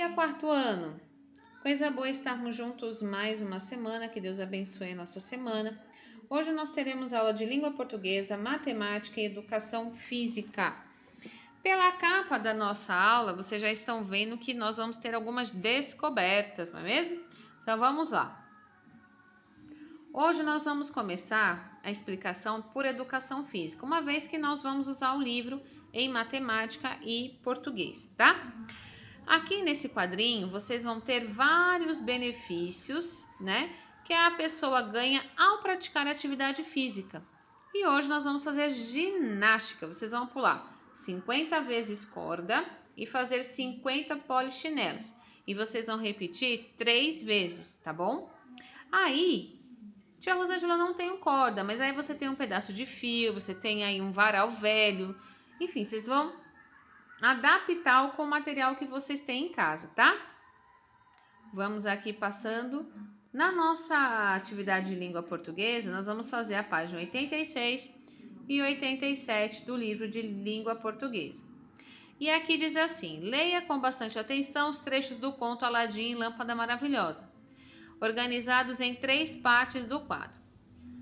dia, quarto ano. Coisa boa estarmos juntos mais uma semana, que Deus abençoe a nossa semana. Hoje nós teremos aula de língua portuguesa, matemática e educação física. Pela capa da nossa aula, vocês já estão vendo que nós vamos ter algumas descobertas, não é mesmo? Então vamos lá. Hoje nós vamos começar a explicação por educação física, uma vez que nós vamos usar o livro em matemática e português, tá? Aqui nesse quadrinho vocês vão ter vários benefícios, né, que a pessoa ganha ao praticar atividade física. E hoje nós vamos fazer ginástica. Vocês vão pular 50 vezes corda e fazer 50 polichinelos. E vocês vão repetir 3 vezes, tá bom? Aí, tia Rosângela, não tem corda, mas aí você tem um pedaço de fio, você tem aí um varal velho. Enfim, vocês vão adaptar com o material que vocês têm em casa, tá? Vamos aqui passando. Na nossa atividade de língua portuguesa, nós vamos fazer a página 86 e 87 do livro de língua portuguesa. E aqui diz assim: leia com bastante atenção os trechos do conto Aladim e Lâmpada Maravilhosa, organizados em 3 partes do quadro.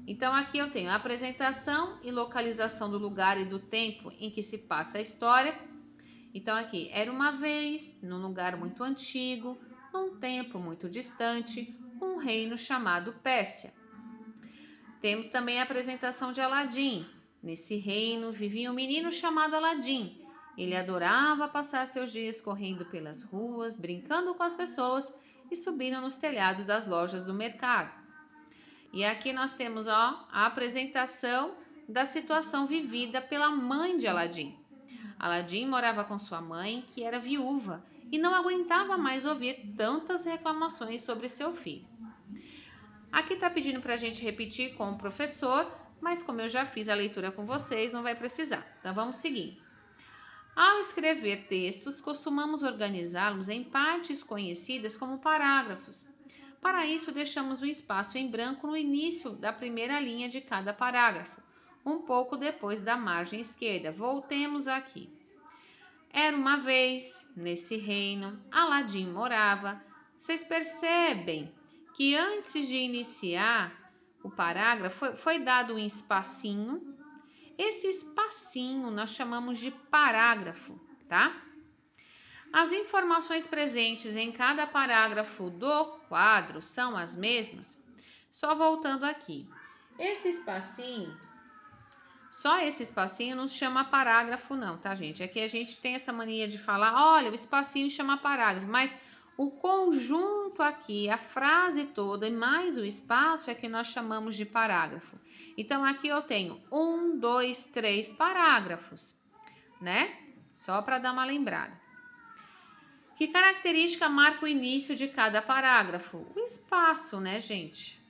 Então aqui eu tenho a apresentação e localização do lugar e do tempo em que se passa a história. Então aqui, era uma vez, num lugar muito antigo, num tempo muito distante, um reino chamado Pérsia. Temos também a apresentação de Aladim. Nesse reino vivia um menino chamado Aladim. Ele adorava passar seus dias correndo pelas ruas, brincando com as pessoas e subindo nos telhados das lojas do mercado. E aqui nós temos a apresentação da situação vivida pela mãe de Aladim. Aladim morava com sua mãe, que era viúva, e não aguentava mais ouvir tantas reclamações sobre seu filho. Aqui está pedindo para a gente repetir com o professor, mas como eu já fiz a leitura com vocês, não vai precisar. Então vamos seguir. Ao escrever textos, costumamos organizá-los em partes conhecidas como parágrafos. Para isso, deixamos um espaço em branco no início da primeira linha de cada parágrafo, um pouco depois da margem esquerda. Voltemos aqui. Era uma vez, nesse reino, Aladim morava. Vocês percebem que antes de iniciar o parágrafo foi dado um espacinho. Esse espacinho nós chamamos de parágrafo, tá? As informações presentes em cada parágrafo do quadro são as mesmas. Só voltando aqui. Só esse espacinho não chama parágrafo não, tá, gente? Aqui a gente tem essa mania de falar, olha, o espacinho chama parágrafo, mas o conjunto aqui, a frase toda e mais o espaço é que nós chamamos de parágrafo. Então, aqui eu tenho 1, 2, 3 parágrafos, né? Só para dar uma lembrada. Que característica marca o início de cada parágrafo? O espaço, né, gente?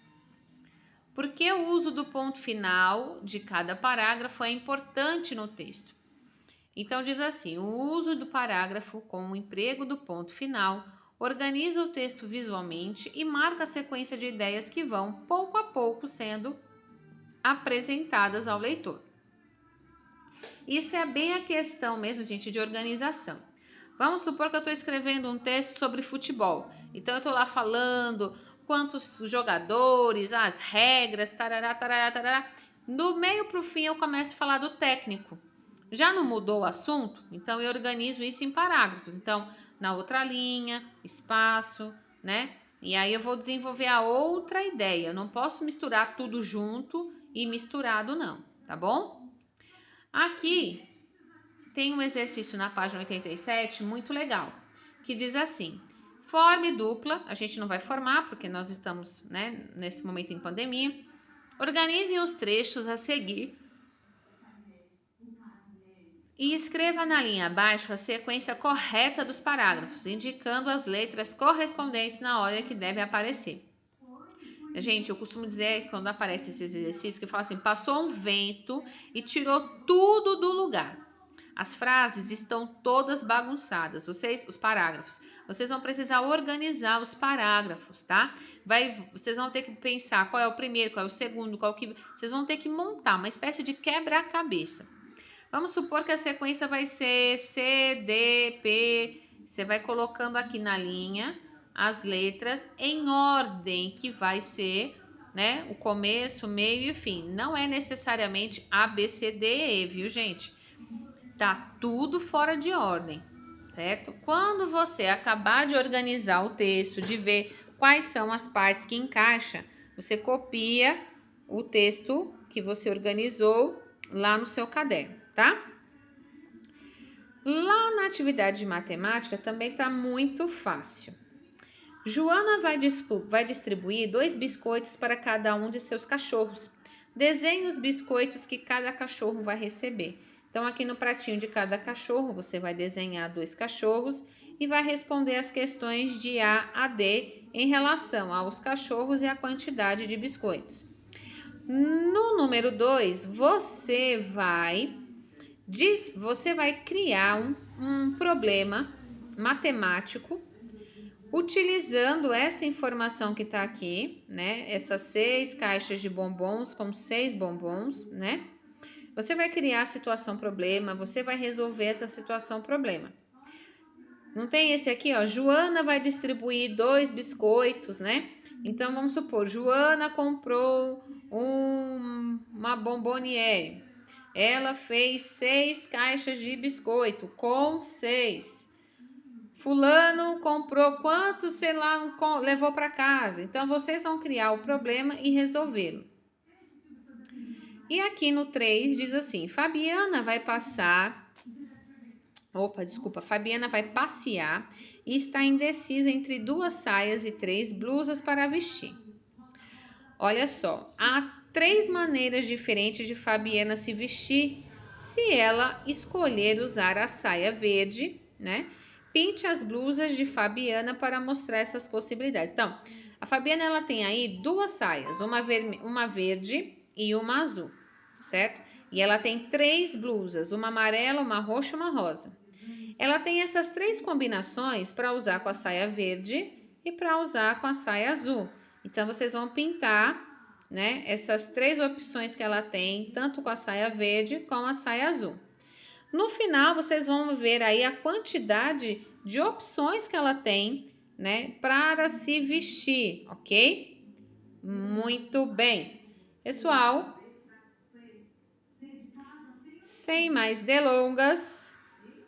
Porque o uso do ponto final de cada parágrafo é importante no texto. Então, diz assim, o uso do parágrafo com o emprego do ponto final organiza o texto visualmente e marca a sequência de ideias que vão, pouco a pouco, sendo apresentadas ao leitor. Isso é bem a questão mesmo, gente, de organização. Vamos supor que eu estou escrevendo um texto sobre futebol. Então, eu estou lá falando quantos jogadores, as regras, tarará, tarará, tarará. Do meio para o fim, eu começo a falar do técnico. Já não mudou o assunto? Então, eu organizo isso em parágrafos. Então, na outra linha, espaço, né? E aí, eu vou desenvolver a outra ideia. Eu não posso misturar tudo junto e misturado, não. Tá bom? Aqui tem um exercício na página 87 muito legal, que diz assim: forme dupla, a gente não vai formar porque nós estamos, né, nesse momento em pandemia. Organize os trechos a seguir e escreva na linha abaixo a sequência correta dos parágrafos, indicando as letras correspondentes na ordem que deve aparecer. Gente, eu costumo dizer, quando aparece esse exercício, que fala assim, passou um vento e tirou tudo do lugar. As frases estão todas bagunçadas, os parágrafos. Vocês vão precisar organizar os parágrafos, tá? Vocês vão ter que pensar qual é o primeiro, qual é o segundo, vocês vão ter que montar uma espécie de quebra-cabeça. Vamos supor que a sequência vai ser C, D, P, Você vai colocando aqui na linha as letras em ordem que vai ser, né, o começo, o meio e o fim. Não é necessariamente A, B, C, D, E, viu, gente? Tá tudo fora de ordem, certo? Quando você acabar de organizar o texto, de ver quais são as partes que encaixa, você copia o texto que você organizou lá no seu caderno, tá? Lá na atividade de matemática também está muito fácil. Joana vai distribuir 2 biscoitos para cada um de seus cachorros. Desenhe os biscoitos que cada cachorro vai receber. Então, aqui no pratinho de cada cachorro, você vai desenhar 2 cachorros e vai responder as questões de A a D em relação aos cachorros e a quantidade de biscoitos. No número 2, você vai criar um problema matemático utilizando essa informação que está aqui, né? Essas 6 caixas de bombons com 6 bombons, né? Você vai criar a situação problema, você vai resolver essa situação problema. Não tem esse aqui, ó, Joana vai distribuir 2 biscoitos, né? Então, vamos supor, Joana comprou uma bomboniere. Ela fez 6 caixas de biscoito com 6. Fulano comprou quanto, sei lá, levou para casa. Então, vocês vão criar o problema e resolvê-lo. E aqui no 3 diz assim, Fabiana vai passear e está indecisa entre 2 saias e 3 blusas para vestir. Olha só, há 3 maneiras diferentes de Fabiana se vestir se ela escolher usar a saia verde, né? Pinte as blusas de Fabiana para mostrar essas possibilidades. Então, a Fabiana ela tem aí 2 saias, uma verde e uma azul, certo? E ela tem 3 blusas, uma amarela, uma roxa e uma rosa. Ela tem essas 3 combinações para usar com a saia verde e para usar com a saia azul. Então, vocês vão pintar, né, essas 3 opções que ela tem, tanto com a saia verde como a saia azul. No final, vocês vão ver aí a quantidade de opções que ela tem, né, para se vestir, ok? Muito bem. Pessoal, sem mais delongas,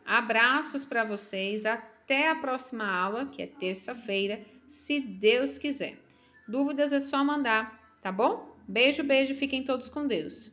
abraços para vocês. Até a próxima aula, que é terça-feira, se Deus quiser. Dúvidas é só mandar, tá bom? Beijo, beijo. Fiquem todos com Deus.